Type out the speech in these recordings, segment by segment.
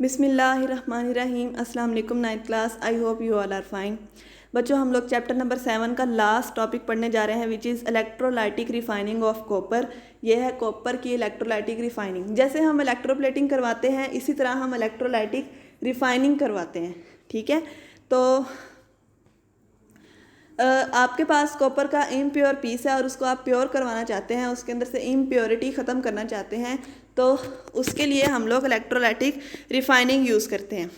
बिस्मिल्लाहिर्रहमानिर्रहीम। अस्सलाम वालेकुम ninth class. I hope you all are fine. बच्चों, हम लोग चैप्टर नंबर 7 का लास्ट टॉपिक पढ़ने जा रहे हैं, which is electrolytic refining of copper. यह है कॉपर की इलेक्ट्रोलाइटिक रिफाइनिंग। जैसे हम इलेक्ट्रोप्लेटिंग करवाते हैं इसी तरह हम इलेक्ट्रोलाइटिक रिफाइनिंग करवाते हैं। ठीक है, तो आपके पास कॉपर का इम्प्योर पीस है और उसको आप प्योर करवाना चाहते हैं, उसके अंदर से इम्प्योरिटी ख़त्म करना चाहते हैं, तो उसके लिए हम लोग इलेक्ट्रोलाइटिक रिफाइनिंग यूज़ करते हैं।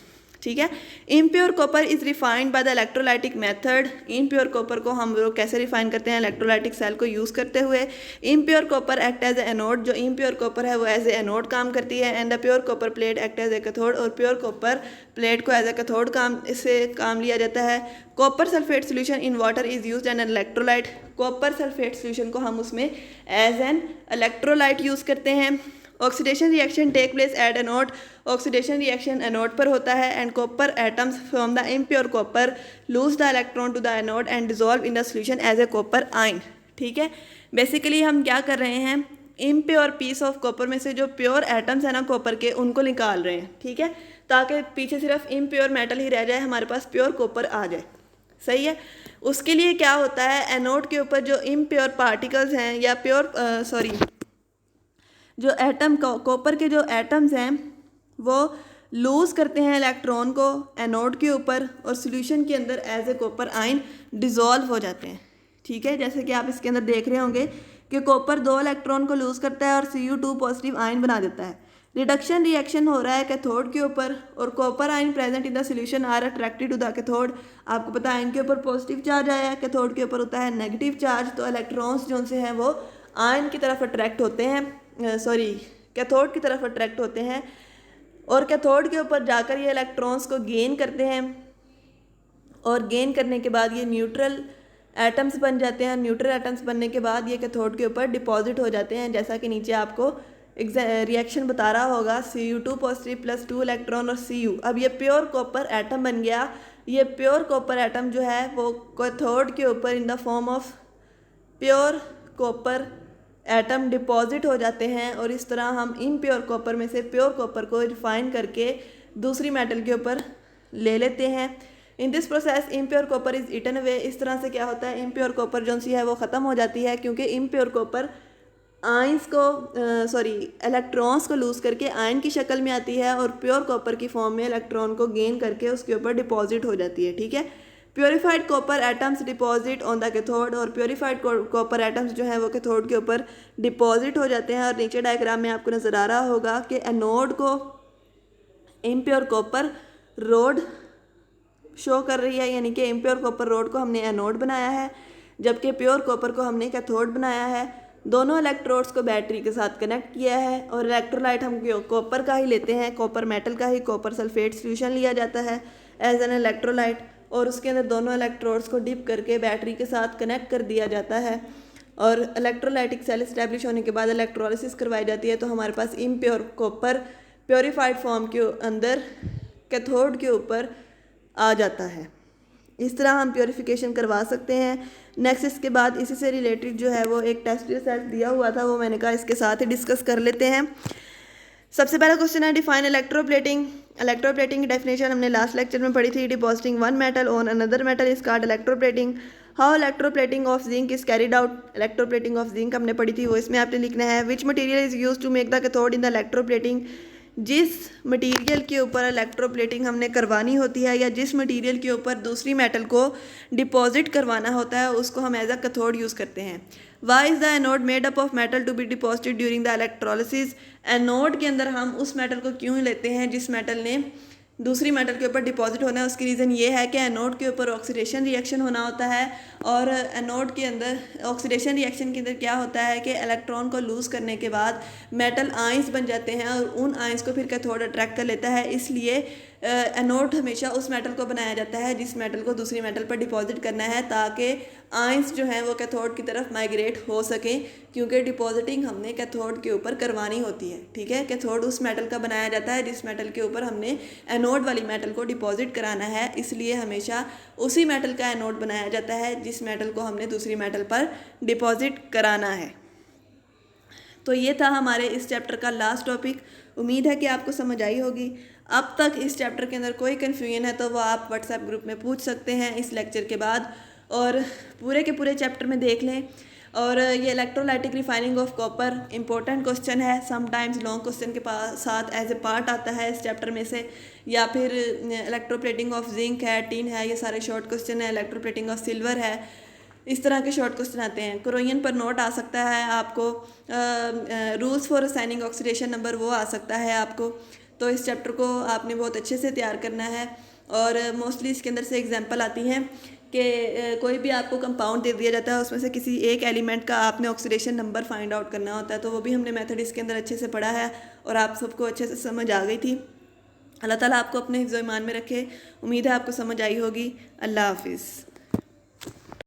ठीक है, impure copper is refined by the electrolytic method. Impure copper को हम लोग कैसे रिफाइन करते हैं? इलेक्ट्रोलाइटिक सेल को यूज़ करते हुए। Impure copper act as a anode. जो इम्प्योर कॉपर है वो एज ए एनोड काम करती है। And the pure copper plate act as a cathode. और प्योर कॉपर प्लेट को एज ए कैथोड काम लिया जाता है। Copper sulphate solution in water is used an electrolyte. Copper sulphate solution को हम उसमें एज एन इलेक्ट्रोलाइट यूज़ करते हैं। Oxidation reaction take place at anode. Oxidation reaction anode पर होता है। And copper atoms from the impure copper lose the electron to the anode and dissolve in the solution as a copper ion. ठीक है, basically हम क्या कर रहे हैं, इम्प्योर पीस ऑफ कॉपर में से जो प्योर एटम्स है ना कॉपर के, उनको निकाल रहे हैं। ठीक है, ताकि पीछे सिर्फ इम्प्योर मेटल ही रह जाए, हमारे पास प्योर कॉपर आ जाए। सही है, उसके लिए क्या होता है, एनोड के ऊपर जो इम्प्योर पार्टिकल्स हैं या जो एटम कॉपर के जो एटम्स हैं वो लूज़ करते हैं इलेक्ट्रॉन को एनोड के ऊपर और सॉल्यूशन के अंदर as a copper ion dissolve हो जाते हैं। ठीक है, जैसे कि आप इसके अंदर देख रहे होंगे कि कॉपर 2 इलेक्ट्रॉन को लूज़ करता है और Cu2 पॉजिटिव आयन बना देता है। रिडक्शन रिएक्शन हो रहा है कैथोड के ऊपर और copper ion present in the solution are attracted to the cathode. आपको पता है इनके ऊपर पॉजिटिव चार्ज आया है, कैथोड के ऊपर होता है नेगेटिव चार्ज, तो इलेक्ट्रॉन्स जो से हैं वो आयन की तरफ अट्रैक्ट होते हैं, कैथोड की तरफ अट्रैक्ट होते हैं और कैथोड के ऊपर जाकर ये इलेक्ट्रॉन्स को गेन करते हैं और गेन करने के बाद ये न्यूट्रल एटम्स बन जाते हैं। न्यूट्रल एटम्स बनने के बाद ये कैथोड के ऊपर डिपॉजिट हो जाते हैं, जैसा कि नीचे आपको रिएक्शन बता रहा होगा, Cu2 पॉजिटिव प्लस 2 इलेक्ट्रॉन और Cu। अब ये प्योर कॉपर एटम बन गया। ये प्योर कॉपर एटम जो है वो कैथोड के ऊपर in the form of pure copper atom deposit हो जाते हैं और इस तरह हम इम्प्योर कॉपर में से प्योर कॉपर को रिफाइन करके दूसरी मेटल के ऊपर ले लेते हैं। In this process impure copper is eaten away. इस तरह से क्या होता है, इम्प्योर कॉपर जो सी है वो ख़त्म हो जाती है, क्योंकि इम्प्योर कॉपर आयंस को इलेक्ट्रॉन्स को लूज़ करके आयन की शक्ल में आती है और प्योर कॉपर की फॉर्म में इलेक्ट्रॉन को गेन करके उसके ऊपर डिपॉजिट हो जाती है। ठीक है, purified copper atoms deposit on the cathode. और प्योरीफाइड कॉपर एटम्स जो है वो कैथोड के ऊपर डिपॉजिट हो जाते हैं। और नीचे डायग्राम में आपको नज़र आ रहा होगा कि एनोड को इम्प्योर कॉपर रोड शो कर रही है, यानी कि इम्प्योर कॉपर रोड को हमने एनोड बनाया है, जबकि प्योर कॉपर को हमने कैथोड बनाया है। दोनों इलेक्ट्रोड्स को बैटरी के साथ कनेक्ट किया है और इलेक्ट्रोलाइट हम कॉपर का ही लेते हैं, कॉपर मेटल का ही कॉपर सल्फेट सोल्यूशन लिया जाता है एज एन इलेक्ट्रोलाइट और उसके अंदर दोनों इलेक्ट्रोड्स को डिप करके बैटरी के साथ कनेक्ट कर दिया जाता है और इलेक्ट्रोलाइटिक सेल इस्टेब्लिश होने के बाद इलेक्ट्रोलिसिस करवाई जाती है, तो हमारे पास इम्प्योर कॉपर प्योरीफाइड फॉर्म के अंदर कैथोड के ऊपर आ जाता है। इस तरह हम प्योरीफिकेशन करवा सकते हैं। नेक्स्ट इसके बाद इसी से रिलेटेड जो है वो एक टेस्ट रिजल्ट दिया हुआ था, वो मैंने कहा इसके साथ ही डिस्कस कर लेते हैं। सबसे पहला क्वेश्चन है डिफाइन इलेक्ट्रोप्लेटिंग। इलेक्ट्रोप्लेटिंग की डेफिनेशन हमने लास्ट लेक्चर में पढ़ी थी। Depositing one metal on another metal is called electroplating. How electroplating of zinc is carried out. Electroplating of zinc हमने पढ़ी थी, वो इसमें आपने लिखना है। Which material is used to make the cathode in the electroplating. जिस मटेरियल के ऊपर इलेक्ट्रोप्लेटिंग हमने करवानी होती है या जिस मटेरियल के ऊपर दूसरी मेटल को डिपॉजिट करवाना होता है उसको हम एज अ कैथोड यूज़ करते हैं। Why is the anode made up of metal to be deposited during the electrolysis. Anode के अंदर हम उस मेटल को क्यों लेते हैं जिस मेटल ने दूसरी मेटल के ऊपर डिपॉजिट होना है। उसकी रीज़न ये है कि एनोड के ऊपर ऑक्सीडेशन रिएक्शन होना होता है और एनोड के अंदर ऑक्सीडेशन रिएक्शन के अंदर क्या होता है कि इलेक्ट्रॉन को लूज़ करने के बाद मेटल आयंस बन जाते हैं और उन आयंस को फिर कैथोड अट्रैक्ट कर लेता है। इसलिए एनोड हमेशा उस मेटल को बनाया जाता है जिस मेटल को दूसरी मेटल पर डिपॉजिट करना है, ताकि आयंस जो हैं वो कैथोड की तरफ माइग्रेट हो सकें, क्योंकि डिपॉजिटिंग हमने कैथोड के ऊपर करवानी होती है। ठीक है, कैथोड उस मेटल का बनाया जाता है जिस मेटल के ऊपर हमने एनोड वाली मेटल को डिपॉजिट कराना है, इसलिए हमेशा उसी मेटल का एनोड बनाया जाता है जिस मेटल को हमने दूसरी मेटल पर डिपॉजिट कराना है। तो ये था हमारे इस चैप्टर का लास्ट टॉपिक। उम्मीद है कि आपको समझ आई होगी। अब तक इस चैप्टर के अंदर कोई कन्फ्यूजन है तो वो आप व्हाट्सएप ग्रुप में पूछ सकते हैं इस लेक्चर के बाद, और पूरे के पूरे चैप्टर में देख लें। और ये electrolytic refining of copper important question है, समटाइम्स लॉन्ग क्वेश्चन के साथ एज ए पार्ट आता है इस चैप्टर में से, या फिर इलेक्ट्रोप्लेटिंग ऑफ जिंक है, टीन है, ये सारे शॉर्ट क्वेश्चन है। इलेक्ट्रोप्लेटिंग ऑफ सिल्वर है, इस तरह के शॉर्ट क्वेश्चन आते हैं। क्रोयन पर नोट आ सकता है आपको, rules for assigning oxidation number वो आ सकता है आपको। तो इस चैप्टर को आपने बहुत अच्छे से तैयार करना है। और मोस्टली इसके अंदर से एग्जांपल आती हैं कि कोई भी आपको कंपाउंड दे दिया जाता है, उसमें से किसी एक एलिमेंट का आपने ऑक्सीडेशन नंबर फाइंड आउट करना होता है। तो वो भी हमने मेथड इसके अंदर अच्छे से पढ़ा है और आप सबको अच्छे से समझ आ गई थी। अल्लाह ताला आपको अपने हिफ्ज़-ओ-ईमान में रखे। उम्मीद है आपको समझ आई होगी। अल्लाह हाफिज़।